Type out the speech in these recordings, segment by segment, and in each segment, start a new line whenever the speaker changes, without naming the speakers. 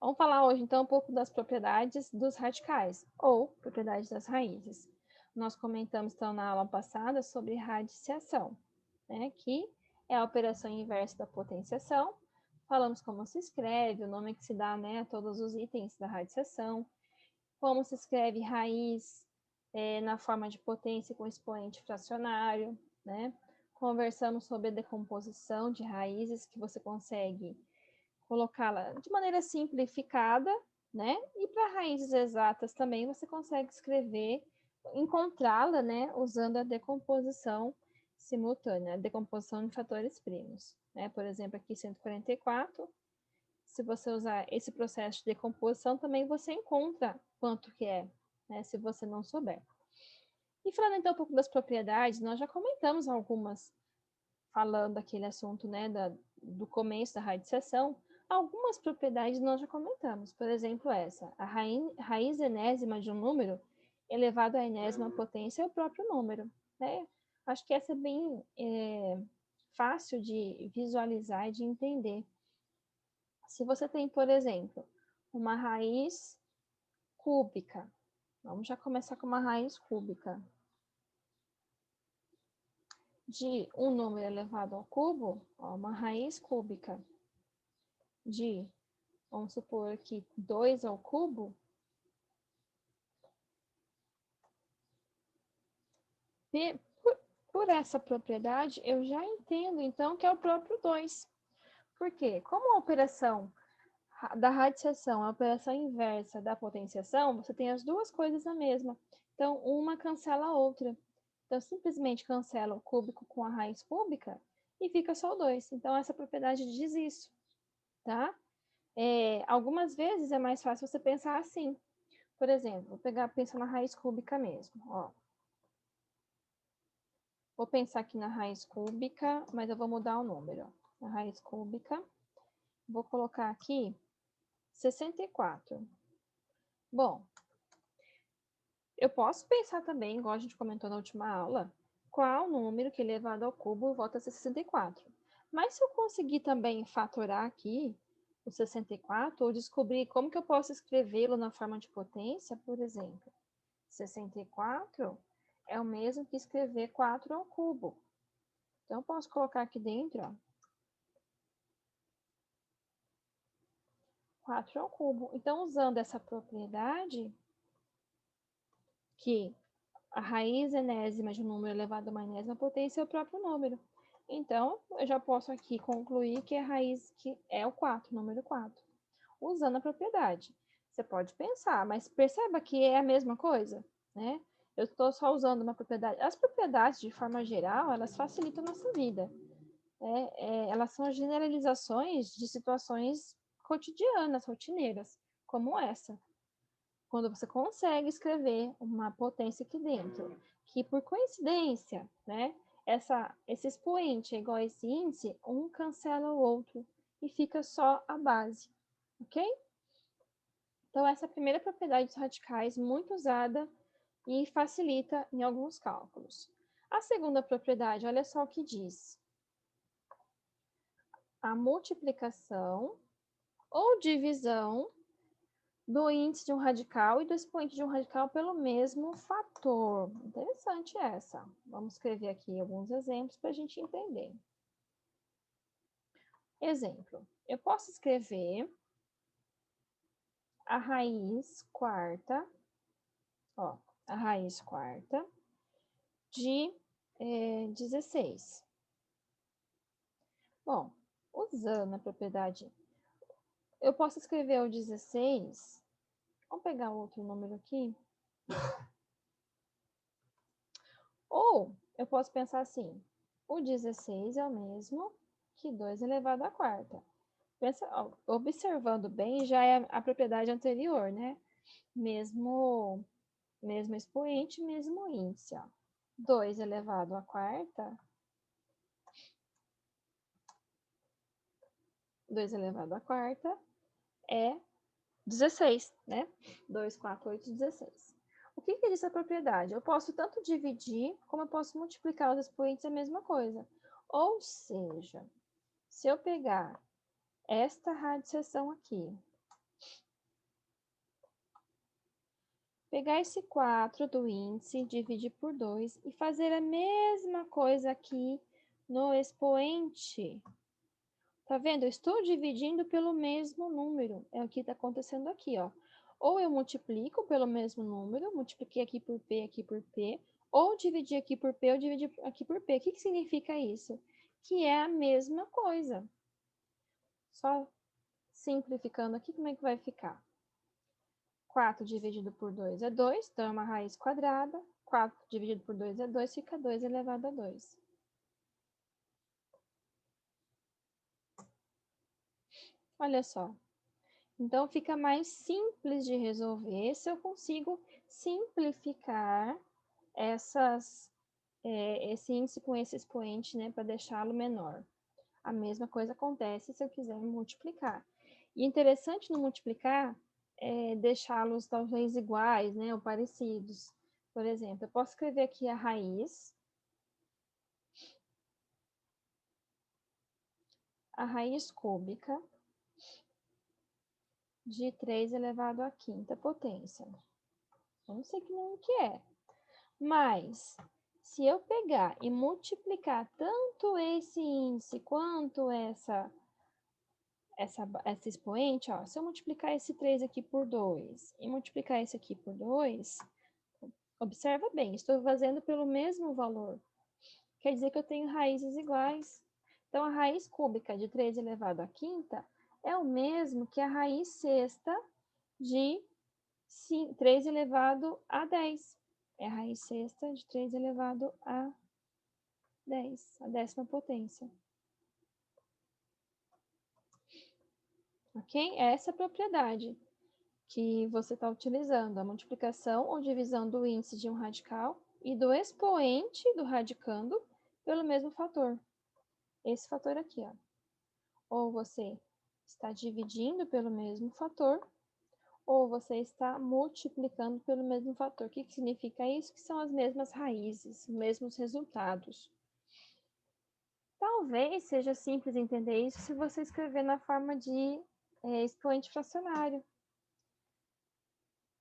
Vamos falar hoje, então, um pouco das propriedades dos radicais, ou propriedades das raízes. Nós comentamos, então, na aula passada sobre radiciação, né, que é a operação inversa da potenciação. Falamos como se escreve, o nome que se dá, né, a todos os itens da radiciação, como se escreve raiz na forma de potência com expoente fracionário, né? Conversamos sobre a decomposição de raízes, que você consegue colocá-la de maneira simplificada, né? E para raízes exatas também você consegue escrever, encontrá-la, né? Usando a decomposição simultânea, a decomposição de fatores primos, né? Por exemplo, aqui 144, se você usar esse processo de decomposição, também você encontra quanto que é, né? Se você não souber. E falando então um pouco das propriedades, nós já comentamos algumas, falando daquele assunto, né, do começo da radiciação. Algumas propriedades nós já comentamos, por exemplo, essa, a raiz enésima de um número elevado à enésima potência é o próprio número, né? Acho que essa é bem fácil de visualizar e de entender. Se você tem, por exemplo, uma raiz cúbica, vamos já começar com uma raiz cúbica de um número elevado ao cubo, ó, uma raiz cúbica de, vamos supor que 2 ao cubo, por essa propriedade, eu já entendo, então, que é o próprio 2. Por quê? Como a operação da radiciação é a operação inversa da potenciação, você tem as duas coisas a mesma. Então, uma cancela a outra. Então, simplesmente cancela o cúbico com a raiz cúbica e fica só o 2. Então, essa propriedade diz isso, tá? Algumas vezes é mais fácil você pensar assim. Por exemplo, vou pensar na raiz cúbica mesmo, ó. Vou pensar aqui na raiz cúbica, mas eu vou mudar o número, ó. Na raiz cúbica, vou colocar aqui 64. Bom, eu posso pensar também, igual a gente comentou na última aula, qual número que elevado ao cubo volta a ser 64. Mas se eu conseguir também fatorar aqui o 64, ou descobrir como que eu posso escrevê-lo na forma de potência, por exemplo, 64 é o mesmo que escrever 4 ao cubo. Então, eu posso colocar aqui dentro, ó, 4 ao cubo. Então, usando essa propriedade, que a raiz enésima de um número elevado a uma enésima potência é o próprio número. Então, eu já posso aqui concluir que a raiz que é o 4, número 4, usando a propriedade. Você pode pensar, mas perceba que é a mesma coisa, né? Eu estou só usando uma propriedade. As propriedades, de forma geral, elas facilitam a nossa vida. Elas são generalizações de situações cotidianas, rotineiras, como essa. Quando você consegue escrever uma potência aqui dentro, que por coincidência, né, esse expoente é igual a esse índice, um cancela o outro e fica só a base, ok? Então, essa é a primeira propriedade dos radicais, muito usada e facilita em alguns cálculos. A segunda propriedade, olha só o que diz. A multiplicação ou divisão do índice de um radical e do expoente de um radical pelo mesmo fator. Interessante essa. Vamos escrever aqui alguns exemplos para a gente entender. Exemplo, eu posso escrever a raiz quarta, ó, a raiz quarta de 16. Bom, usando a propriedade, eu posso escrever o 16, vamos pegar outro número aqui, ou eu posso pensar assim, o 16 é o mesmo que 2 elevado à quarta. Pensa, ó, observando bem, já é a propriedade anterior, né? Mesmo expoente, mesmo índice, ó. 2 elevado à quarta, 2 elevado à quarta é 16, né? 2, 4, 8, 16. O que diz a propriedade? Eu posso tanto dividir, como eu posso multiplicar os expoentes, é a mesma coisa. Ou seja, se eu pegar esta radiciação aqui pegar esse 4 do índice, dividir por 2 e fazer a mesma coisa aqui no expoente. Tá vendo? Eu estou dividindo pelo mesmo número. É o que está acontecendo aqui, ó. Ou eu multiplico pelo mesmo número, multipliquei aqui por P, ou dividi aqui por P, ou dividi aqui por P. O que significa isso? Que é a mesma coisa. Só simplificando aqui, como é que vai ficar? 4 dividido por 2 é 2, então é uma raiz quadrada. 4 dividido por 2 é 2, fica 2 elevado a 2. Olha só. Então, fica mais simples de resolver se eu consigo simplificar esse índice com esse expoente, né, para deixá-lo menor. A mesma coisa acontece se eu quiser multiplicar. E interessante no multiplicar é deixá-los talvez iguais, né, ou parecidos. Por exemplo, eu posso escrever aqui a raiz cúbica de 3 elevado à quinta potência. Eu não sei que número que é. Mas, se eu pegar e multiplicar tanto esse índice quanto essa expoente, ó, se eu multiplicar esse 3 aqui por 2 e multiplicar esse aqui por 2, observa bem, estou fazendo pelo mesmo valor. Quer dizer que eu tenho raízes iguais. Então, a raiz cúbica de 3 elevado à quinta é o mesmo que a raiz sexta de 3 elevado a 10. É a raiz sexta de 3 elevado a 10, a décima potência. Ok? Essa é a propriedade que você está utilizando, a multiplicação ou divisão do índice de um radical e do expoente do radicando pelo mesmo fator. Esse fator aqui, ó. Ou você está dividindo pelo mesmo fator, ou você está multiplicando pelo mesmo fator. O que significa isso? Que são as mesmas raízes, os mesmos resultados. Talvez seja simples entender isso se você escrever na forma de expoente fracionário.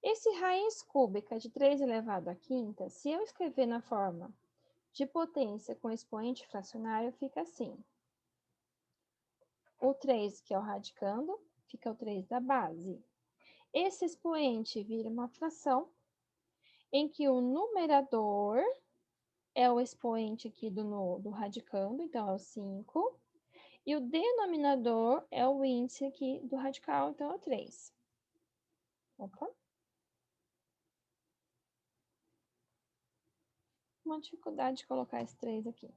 Esse raiz cúbica de 3 elevado à quinta, se eu escrever na forma de potência com expoente fracionário, fica assim. O 3, que é o radicando, fica o 3 da base. Esse expoente vira uma fração em que o numerador é o expoente aqui do radicando, então é o 5. E o denominador é o índice aqui do radical, então é o 3. Opa. Uma dificuldade de colocar esse 3 aqui.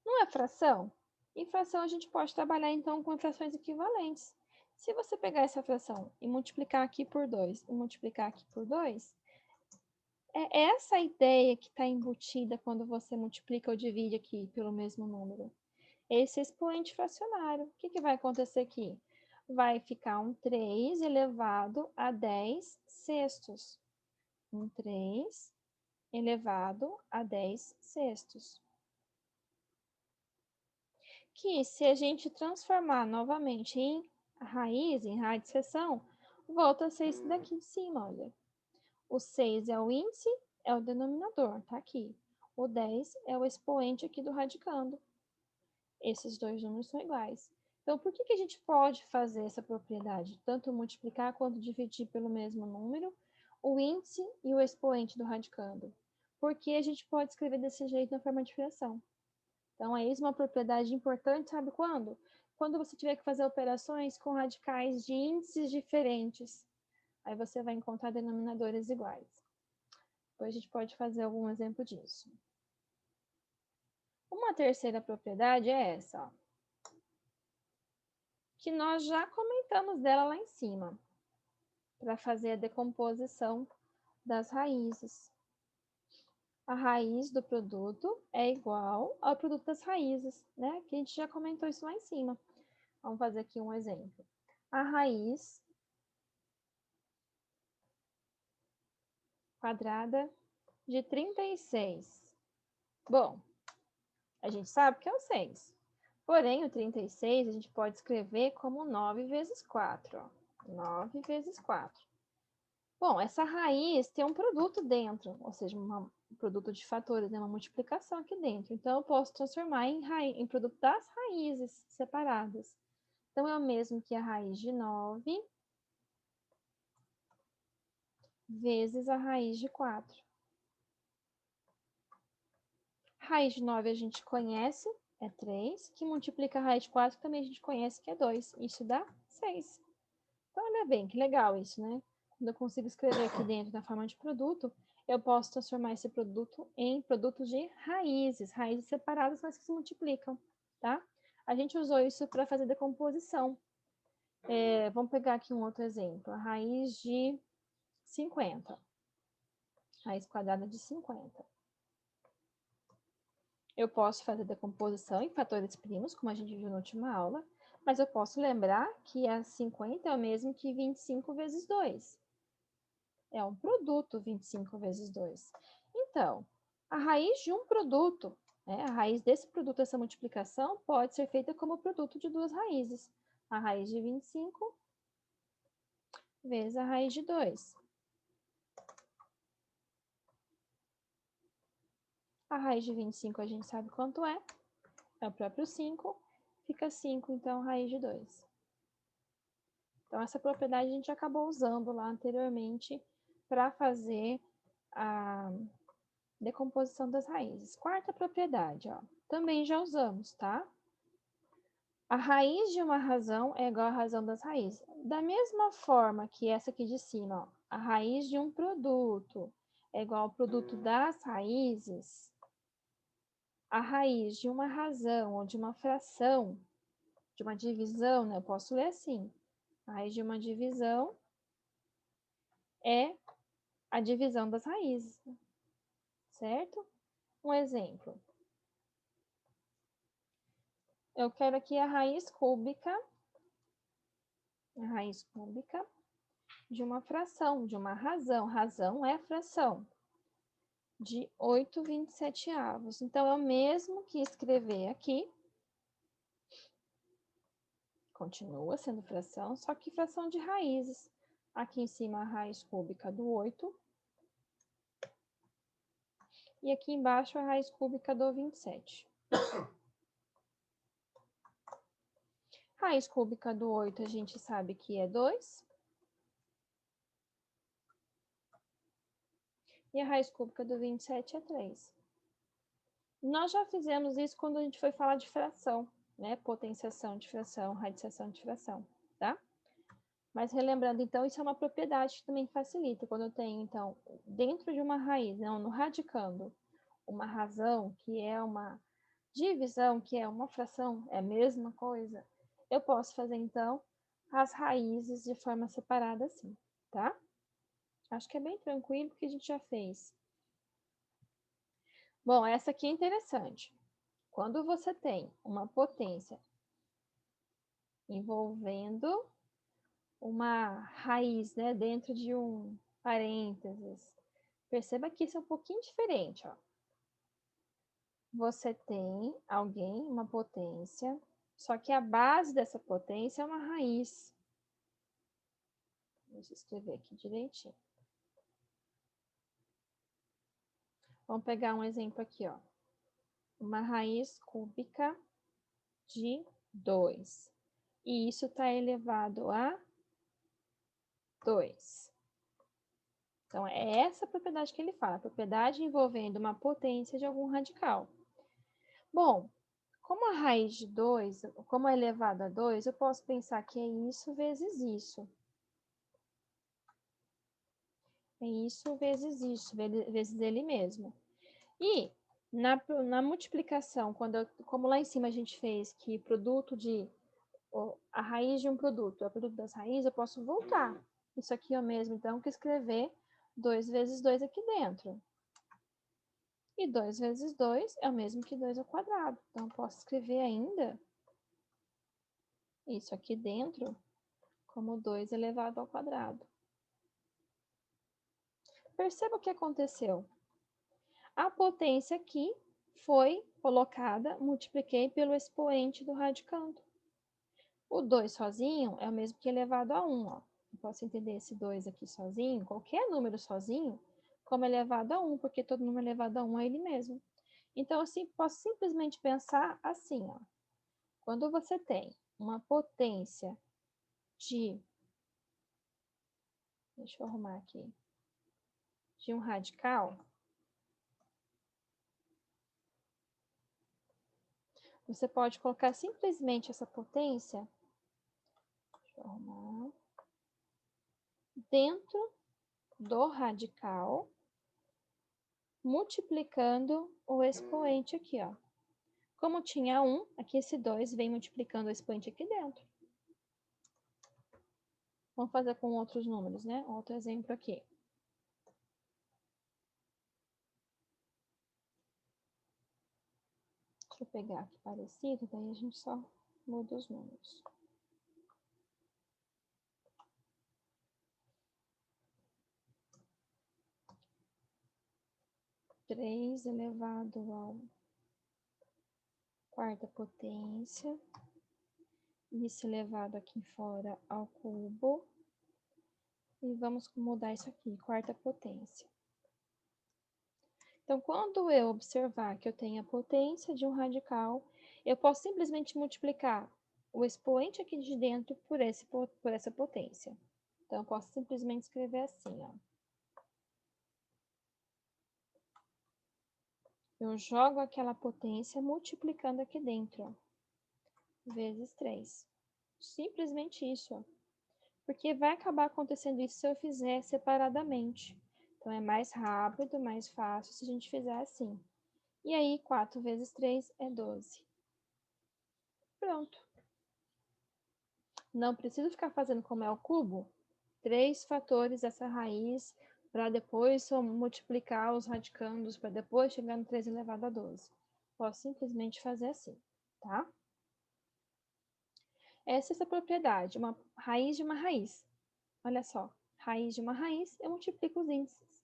Não é fração? Em fração, a gente pode trabalhar, então, com frações equivalentes. Se você pegar essa fração e multiplicar aqui por 2 e multiplicar aqui por 2, é essa a ideia que está embutida quando você multiplica ou divide aqui pelo mesmo número. Esse expoente fracionário. O que vai acontecer aqui? Vai ficar um 3 elevado a 10 sextos. Um 3 elevado a 10 sextos. Que se a gente transformar novamente em raiz, em raiz de seção, volta a ser esse daqui de cima, olha. O 6 é o índice, é o denominador, tá aqui. O 10 é o expoente aqui do radicando. Esses dois números são iguais. Então, por que a gente pode fazer essa propriedade? Tanto multiplicar quanto dividir pelo mesmo número, o índice e o expoente do radicando. Porque a gente pode escrever desse jeito na forma de fração. Então, é isso uma propriedade importante, sabe quando? Quando você tiver que fazer operações com radicais de índices diferentes. Aí você vai encontrar denominadores iguais. Depois a gente pode fazer algum exemplo disso. Uma terceira propriedade é essa, ó, que nós já comentamos dela lá em cima, para fazer a decomposição das raízes. A raiz do produto é igual ao produto das raízes, né? Que a gente já comentou isso lá em cima. Vamos fazer aqui um exemplo. A raiz quadrada de 36. Bom, a gente sabe que é o 6. Porém, o 36 a gente pode escrever como 9 vezes 4. Ó. 9 vezes 4. Bom, essa raiz tem um produto dentro, ou seja, um produto de fatores, né? Uma multiplicação aqui dentro. Então, eu posso transformar em produto das raízes separadas. Então, é o mesmo que a raiz de 9 vezes a raiz de 4. Raiz de 9 a gente conhece, é 3, que multiplica a raiz de 4 também a gente conhece, que é 2. Isso dá 6. Então, olha bem, que legal isso, né? Quando eu consigo escrever aqui dentro na forma de produto, eu posso transformar esse produto em produtos de raízes separadas, mas que se multiplicam, tá? A gente usou isso para fazer decomposição. Vamos pegar aqui um outro exemplo. A raiz de 50. Raiz quadrada de 50. Eu posso fazer decomposição em fatores primos, como a gente viu na última aula, mas eu posso lembrar que a 50 é o mesmo que 25 vezes 2. É um produto 25 vezes 2. Então, a raiz de um produto, né, a raiz desse produto, essa multiplicação, pode ser feita como produto de duas raízes. A raiz de 25 vezes a raiz de 2. A raiz de 25 a gente sabe quanto é o próprio 5. Fica 5, então, raiz de 2. Então, essa propriedade a gente acabou usando lá anteriormente para fazer a decomposição das raízes. Quarta propriedade, ó, também já usamos, tá? A raiz de uma razão é igual à razão das raízes. Da mesma forma que essa aqui de cima, ó, a raiz de um produto é igual ao produto das raízes, a raiz de uma razão ou de uma fração, de uma divisão, né? Eu posso ler assim. A raiz de uma divisão é a divisão das raízes, certo? Um exemplo. Eu quero aqui a raiz cúbica de uma fração, de uma razão. Razão é fração. De 8/27. Então, é o mesmo que escrever aqui. Continua sendo fração, só que fração de raízes. Aqui em cima, a raiz cúbica do 8. E aqui embaixo, a raiz cúbica do 27. Raiz cúbica do 8, a gente sabe que é 2. E a raiz cúbica do 27 é 3. Nós já fizemos isso quando a gente foi falar de fração, né? Potenciação de fração, radiciação de fração, tá? Mas relembrando, então, isso é uma propriedade que também facilita. Quando eu tenho, então, dentro de uma raiz, não, no radicando, uma razão, que é uma divisão, que é uma fração, é a mesma coisa, eu posso fazer, então, as raízes de forma separada assim, tá? Acho que é bem tranquilo, porque a gente já fez. Bom, essa aqui é interessante. Quando você tem uma potência envolvendo uma raiz, né, dentro de um parênteses, perceba que isso é um pouquinho diferente, ó. Você tem alguém, uma potência, só que a base dessa potência é uma raiz. Deixa eu escrever aqui direitinho. Vamos pegar um exemplo aqui, ó. Uma raiz cúbica de 2. E isso está elevado a 2. Então, é essa propriedade que ele fala, a propriedade envolvendo uma potência de algum radical. Bom, como a raiz de 2, como é elevado a 2, eu posso pensar que é isso vezes isso. É isso vezes isso, vezes ele mesmo. E na multiplicação, como lá em cima a gente fez que produto de... a raiz de um produto é o produto das raízes, eu posso voltar. Isso aqui é o mesmo, então, que escrever 2 vezes 2 aqui dentro. E 2 vezes 2 é o mesmo que 2 ao quadrado. Então, eu posso escrever ainda isso aqui dentro como 2 elevado ao quadrado. Perceba o que aconteceu. A potência aqui foi colocada, multipliquei pelo expoente do radicando. O 2 sozinho é o mesmo que elevado a 1, ó. posso entender esse 2 aqui sozinho, qualquer número sozinho, como elevado a 1, porque todo número elevado a 1 é ele mesmo. Então, assim, posso simplesmente pensar assim, ó. Quando você tem uma potência de... Deixa eu arrumar aqui. De um radical, você pode colocar simplesmente essa potência, deixa eu arrumar, dentro do radical, multiplicando o expoente aqui, ó. Como tinha 1, aqui esse 2 vem multiplicando o expoente aqui dentro. Vamos fazer com outros números, né? Outro exemplo aqui. Deixa eu pegar aqui parecido, daí a gente só muda os números. 3 elevado ao quarta potência. Isso elevado aqui fora ao cubo. E vamos mudar isso aqui, quarta potência. Então, quando eu observar que eu tenho a potência de um radical, eu posso simplesmente multiplicar o expoente aqui de dentro por essa potência. Então, eu posso simplesmente escrever assim, ó. Eu jogo aquela potência multiplicando aqui dentro, ó, vezes 3. Simplesmente isso, ó. Porque vai acabar acontecendo isso se eu fizer separadamente. Então, é mais rápido, mais fácil se a gente fizer assim. E aí, 4 vezes 3 é 12. Pronto. Não preciso ficar fazendo como é o cubo, 3 fatores dessa raiz, para depois só multiplicar os radicandos, para depois chegar no 3 elevado a 12. Posso simplesmente fazer assim, tá? Essa é essa propriedade, uma raiz de uma raiz. Olha só, raiz de uma raiz, eu multiplico os índices.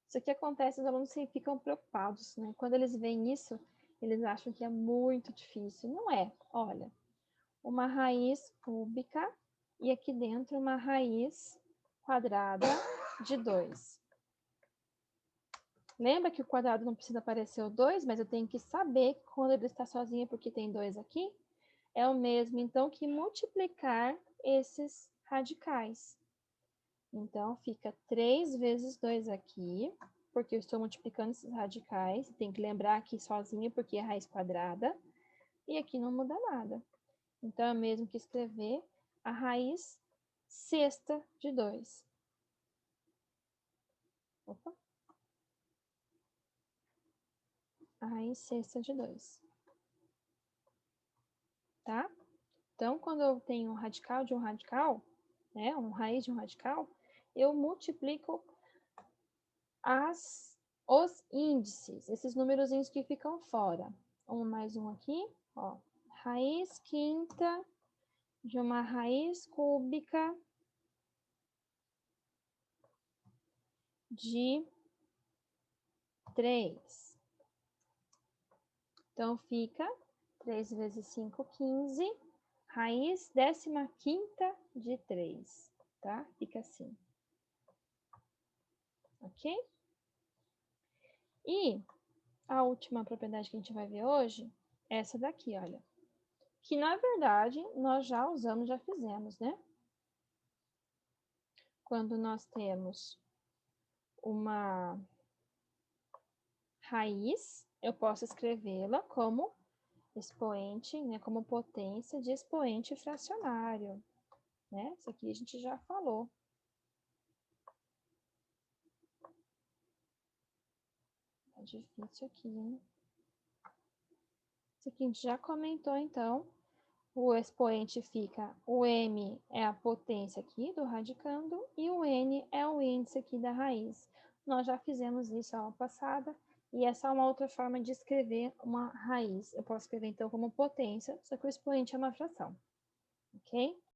Isso aqui acontece, os alunos ficam preocupados, né? Quando eles veem isso, eles acham que é muito difícil. Não é, olha, uma raiz cúbica e aqui dentro uma raiz quadrada de 2. Lembra que o quadrado não precisa aparecer o 2, mas eu tenho que saber que quando ele está sozinho, porque tem 2 aqui, é o mesmo, então, que multiplicar esses radicais. Então, fica 3 vezes 2 aqui, porque eu estou multiplicando esses radicais. Tem que lembrar aqui sozinho, porque é raiz quadrada. E aqui não muda nada. Então, é o mesmo que escrever a raiz sexta de 2. Opa. A raiz sexta de 2. Tá? Então, quando eu tenho um radical de um radical, né, um raiz de um radical, eu multiplico os índices, esses númerozinhos que ficam fora. Mais um aqui, ó. Raiz quinta de uma raiz cúbica de 3. Então, fica 3 vezes 5, 15. Raiz 15ª de 3, tá? Fica assim. Ok? E a última propriedade que a gente vai ver hoje é essa daqui, olha. Que, na verdade, nós já usamos, já fizemos, né? Quando nós temos uma raiz, eu posso escrevê-la como expoente, né? Como potência de expoente fracionário, né? Isso aqui a gente já falou. Tá difícil aqui, hein? Isso aqui a gente já comentou, então. O expoente fica, o m é a potência aqui do radicando e o n é o índice aqui da raiz. Nós já fizemos isso a aula passada e essa é uma outra forma de escrever uma raiz. Eu posso escrever então como potência, só que o expoente é uma fração, ok?